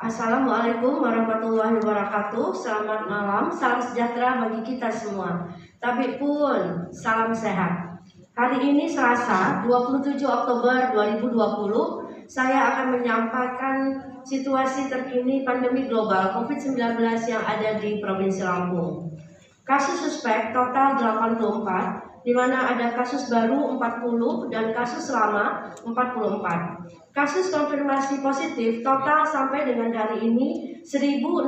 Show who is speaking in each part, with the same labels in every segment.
Speaker 1: Assalamualaikum warahmatullahi wabarakatuh. Selamat malam, salam sejahtera bagi kita semua. Tapi pun salam sehat. Hari ini Selasa 27 Oktober 2020, saya akan menyampaikan situasi terkini pandemi global COVID-19 yang ada di Provinsi Lampung. Kasus suspek total 84, di mana ada kasus baru 40 dan kasus lama 44. Kasus konfirmasi positif total sampai dengan hari ini 1.686,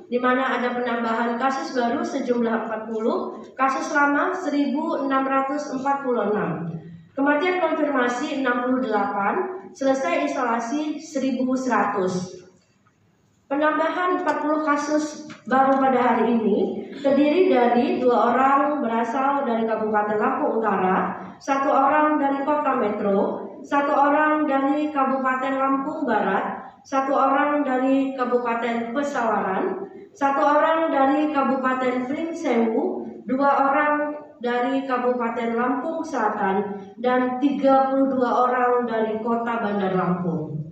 Speaker 1: di mana ada penambahan kasus baru sejumlah 40, kasus lama 1.646. Kematian konfirmasi 68, selesai isolasi 1.100. Penambahan 40 kasus baru pada hari ini terdiri dari 2 orang berasal dari Kabupaten Lampung Utara, 1 orang dari Kota Metro, 1 orang dari Kabupaten Lampung Barat, 1 orang dari Kabupaten Pesawaran, 1 orang dari Kabupaten Pringsewu, 2 orang dari Kabupaten Lampung Selatan, dan 32 orang dari Kota Bandar Lampung.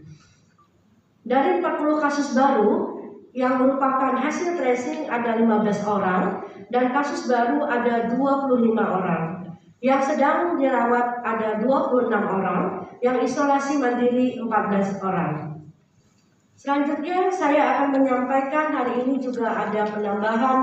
Speaker 1: Dari 40 kasus baru yang merupakan hasil tracing ada 15 orang dan kasus baru ada 25 orang. Yang sedang dirawat ada 26 orang, yang isolasi mandiri 14 orang. Selanjutnya saya akan menyampaikan hari ini juga ada penambahan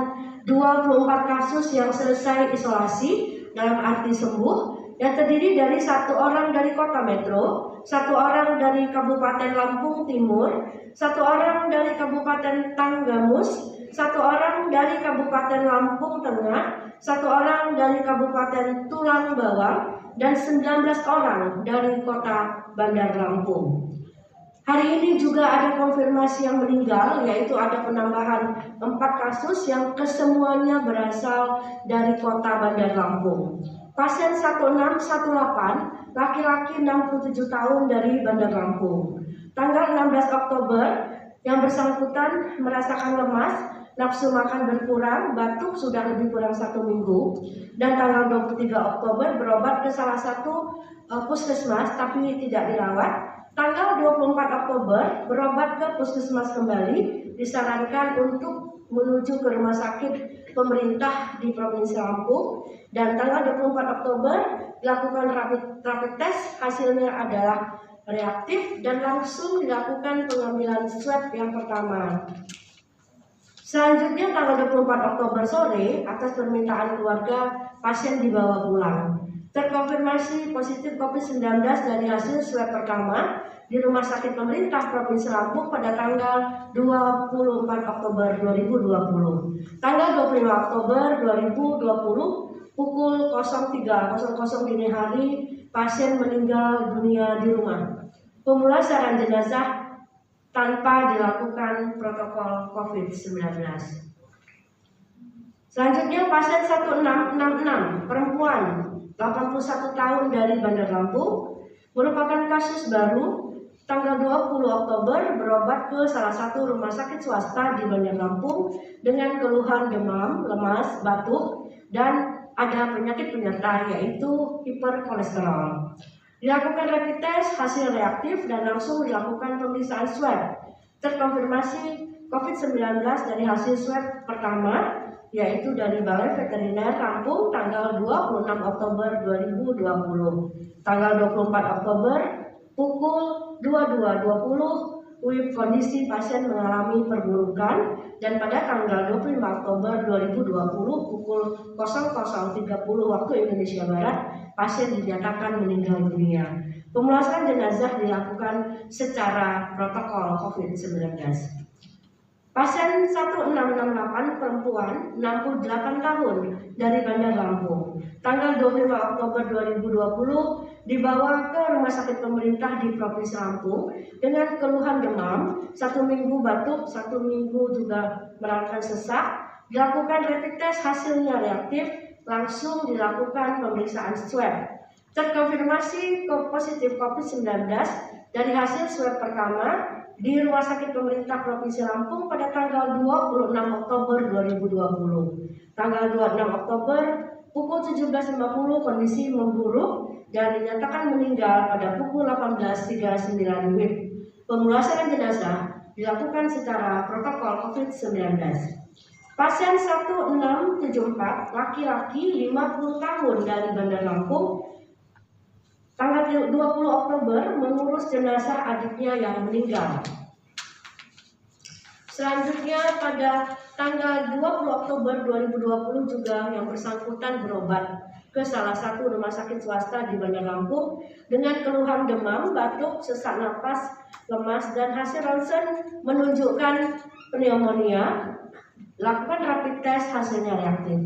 Speaker 1: 24 kasus yang selesai isolasi dalam arti sembuh, yang terdiri dari 1 orang dari Kota Metro, 1 orang dari Kabupaten Lampung Timur, 1 orang dari Kabupaten Tanggamus, 1 orang dari Kabupaten Lampung Tengah, 1 orang dari Kabupaten Tulang Bawang, dan 19 orang dari Kota Bandar Lampung. Hari ini juga ada konfirmasi yang meninggal, yaitu ada penambahan 4 kasus yang kesemuanya berasal dari Kota Bandar Lampung. Pasien 1618, laki-laki 67 tahun dari Bandar Lampung. Tanggal 16 Oktober, yang bersangkutan merasakan lemas, nafsu makan berkurang, batuk sudah lebih kurang 1 minggu. Dan tanggal 23 Oktober berobat ke salah satu puskesmas tapi tidak dirawat. Tanggal 24 Oktober berobat ke puskesmas kembali, disarankan untuk menuju ke rumah sakit pemerintah di Provinsi Lampung. Dan tanggal 24 Oktober dilakukan rapid test, hasilnya adalah reaktif dan langsung dilakukan pengambilan swab yang pertama. Selanjutnya tanggal 24 Oktober sore, atas permintaan keluarga, pasien dibawa pulang. Terkonfirmasi positif COVID-19 dari hasil swab pertama di Rumah Sakit Pemerintah Provinsi Lampung pada tanggal 24 Oktober 2020. Tanggal 25 Oktober 2020 pukul 03.00 dini hari, pasien meninggal dunia di rumah. Pemulasaran jenazah tanpa dilakukan protokol COVID-19. Selanjutnya pasien 1666, perempuan 81 tahun dari Bandar Lampung, merupakan kasus baru. Tanggal 20 Oktober berobat ke salah satu rumah sakit swasta di Bandar Lampung dengan keluhan demam, lemas, batuk, dan ada penyakit penyerta yaitu hiperkolesterol. Dilakukan rapid test, hasil reaktif dan langsung dilakukan pemeriksaan swab. Terkonfirmasi COVID-19 dari hasil swab pertama, yaitu dari Balai Veteriner Lampung tanggal 26 Oktober 2020. Tanggal 24 Oktober pukul 22.20, kondisi pasien mengalami perburukan, dan pada tanggal 25 Oktober 2020 pukul 00.30 waktu Indonesia Barat, pasien dinyatakan meninggal dunia. Pemulasaran jenazah dilakukan secara protokol COVID-19. Pasien 1668, perempuan 68 tahun dari Bandar Lampung. Tanggal 25 Oktober 2020 dibawa ke rumah sakit pemerintah di Provinsi Lampung dengan keluhan demam, 1 minggu batuk, 1 minggu juga merasakan sesak. Dilakukan rapid test, hasilnya reaktif, langsung dilakukan pemeriksaan swab. Terkonfirmasi positif COVID-19 dari hasil swab pertama di Rumah Sakit Pemerintah Provinsi Lampung pada tanggal 26 Oktober 2020. Tanggal 26 Oktober pukul 17.50 kondisi memburuk dan dinyatakan meninggal pada pukul 18.39 WIB. Pemulasaran jenazah dilakukan secara protokol COVID-19. Pasien 1674 laki-laki 50 tahun dari Bandar Lampung tanggal 20 Oktober mengurus jenazah adiknya yang meninggal. Selanjutnya pada tanggal 20 Oktober 2020 juga yang bersangkutan berobat ke salah satu rumah sakit swasta di Bandar Lampung dengan keluhan demam, batuk, sesak napas, lemas, dan hasil ronsen menunjukkan pneumonia. Lakukan rapid test, hasilnya reaktif.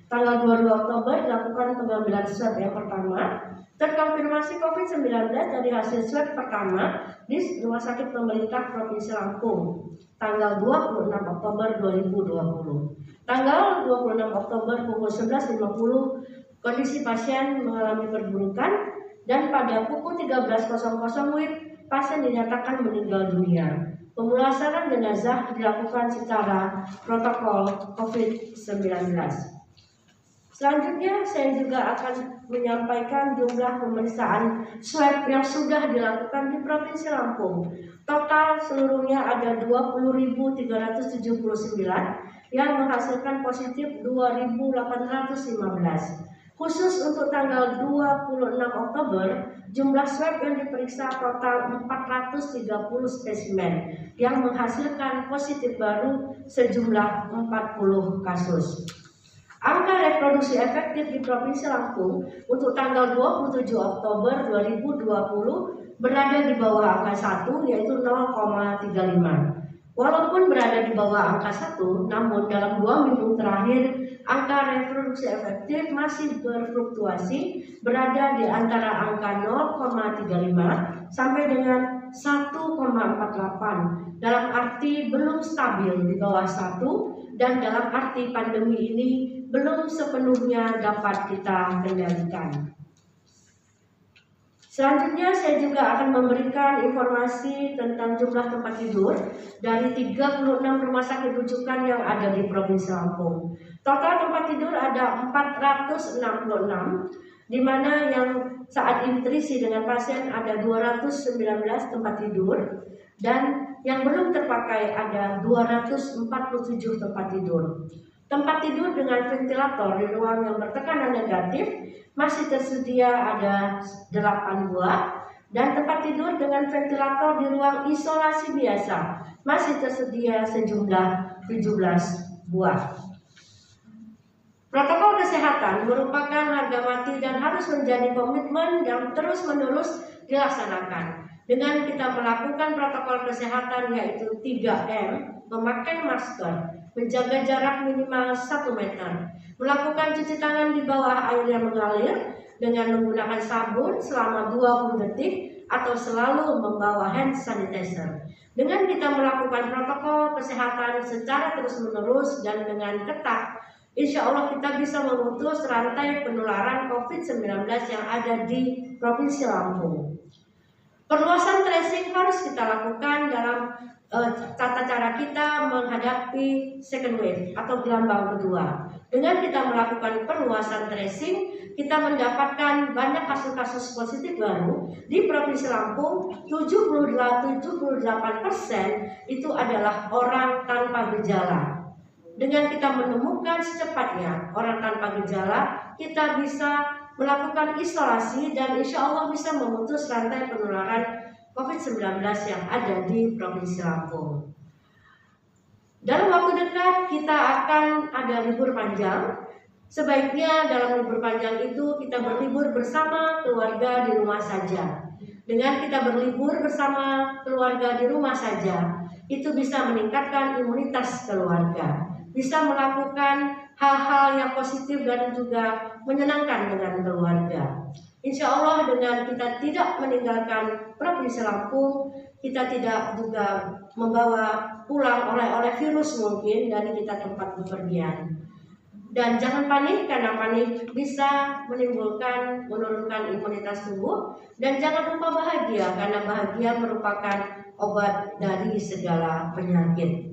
Speaker 1: Tanggal 22 Oktober dilakukan pengambilan swab yang pertama, terkonfirmasi COVID-19 dari hasil swab pertama di Rumah Sakit Pemerintah Provinsi Lampung tanggal 26 Oktober 2020. Tanggal 26 Oktober pukul 11.50 kondisi pasien mengalami perburukan dan pada pukul 13.00 WIB pasien dinyatakan meninggal dunia. Pemulasaran jenazah dilakukan secara protokol COVID-19. Selanjutnya saya juga akan menyampaikan jumlah pemeriksaan swab yang sudah dilakukan di Provinsi Lampung. Total seluruhnya ada 20.379 yang menghasilkan positif 2.815. Khusus untuk tanggal 26 Oktober, jumlah swab yang diperiksa total 430 spesimen yang menghasilkan positif baru sejumlah 40 kasus. Angka reproduksi efektif di Provinsi Lampung untuk tanggal 27 Oktober 2020 berada di bawah angka 1 yaitu 0,35. Walaupun berada di bawah angka 1, namun dalam 2 minggu terakhir angka reproduksi efektif masih berfluktuasi berada di antara angka 0,35 sampai dengan 1,48. Dalam arti belum stabil di bawah 1 dan dalam arti pandemi ini belum sepenuhnya dapat kita kendalikan. Selanjutnya saya juga akan memberikan informasi tentang jumlah tempat tidur dari 36 rumah sakit rujukan yang ada di Provinsi Lampung. Total tempat tidur ada 466, di mana yang saat ini terisi dengan pasien ada 219 tempat tidur dan yang belum terpakai ada 247 tempat tidur. Tempat tidur dengan ventilator di ruang yang bertekanan negatif masih tersedia ada 8 buah dan tempat tidur dengan ventilator di ruang isolasi biasa masih tersedia sejumlah 17 buah. Protokol kesehatan merupakan harga mati dan harus menjadi komitmen yang terus-menerus dilaksanakan. Dengan kita melakukan protokol kesehatan yaitu 3M, memakai masker, menjaga jarak minimal 1 meter, melakukan cuci tangan di bawah air yang mengalir dengan menggunakan sabun selama 20 detik atau selalu membawa hand sanitizer. Dengan kita melakukan protokol kesehatan secara terus-menerus dan dengan ketat, insya Allah kita bisa memutus rantai penularan COVID-19 yang ada di Provinsi Lampung. Perluasan tracing harus kita lakukan dalam tata cara kita menghadapi second wave atau gelombang kedua. Dengan kita melakukan perluasan tracing, kita mendapatkan banyak kasus-kasus positif baru di Provinsi Lampung. 78% itu adalah orang tanpa gejala. Dengan kita menemukan secepatnya orang tanpa gejala, kita bisa melakukan isolasi dan insya Allah bisa memutus rantai penularan COVID-19 yang ada di Provinsi Lampung. Dalam waktu dekat kita akan ada libur panjang. Sebaiknya dalam libur panjang itu kita berlibur bersama keluarga di rumah saja. Dengan kita berlibur bersama keluarga di rumah saja, itu bisa meningkatkan imunitas keluarga, bisa melakukan hal-hal yang positif dan juga menyenangkan dengan keluarga. Insya Allah dengan kita tidak meninggalkan Provinsi Lampung, kita tidak juga membawa pulang oleh virus mungkin dari kita tempat bepergian. Dan jangan panik karena panik bisa menurunkan imunitas tubuh. Dan jangan lupa bahagia karena bahagia merupakan obat dari segala penyakit.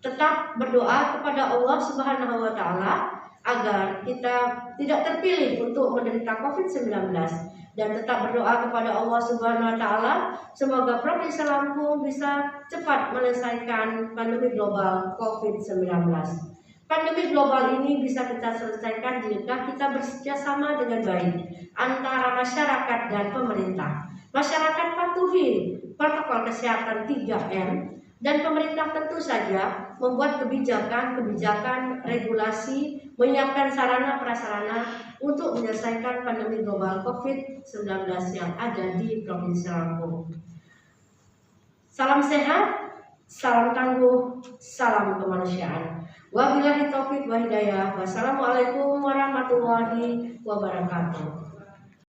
Speaker 1: Tetap berdoa kepada Allah Subhanahu wa Ta'ala agar kita tidak terpilih untuk menderita COVID-19 dan tetap berdoa kepada Allah Subhanahu wa taala semoga Provinsi Lampung bisa cepat menyelesaikan pandemi global COVID-19. Pandemi global ini bisa kita selesaikan jika kita bekerjasama dengan baik antara masyarakat dan pemerintah. Masyarakat patuhi protokol kesehatan 3M dan pemerintah tentu saja membuat kebijakan regulasi, menyiapkan sarana prasarana untuk menyelesaikan pandemi global COVID-19 yang ada di Provinsi Lampung. Salam sehat, salam tangguh, salam kemanusiaan. Wabillahi taufiq wa hidayah. Wassalamualaikum warahmatullahi wabarakatuh.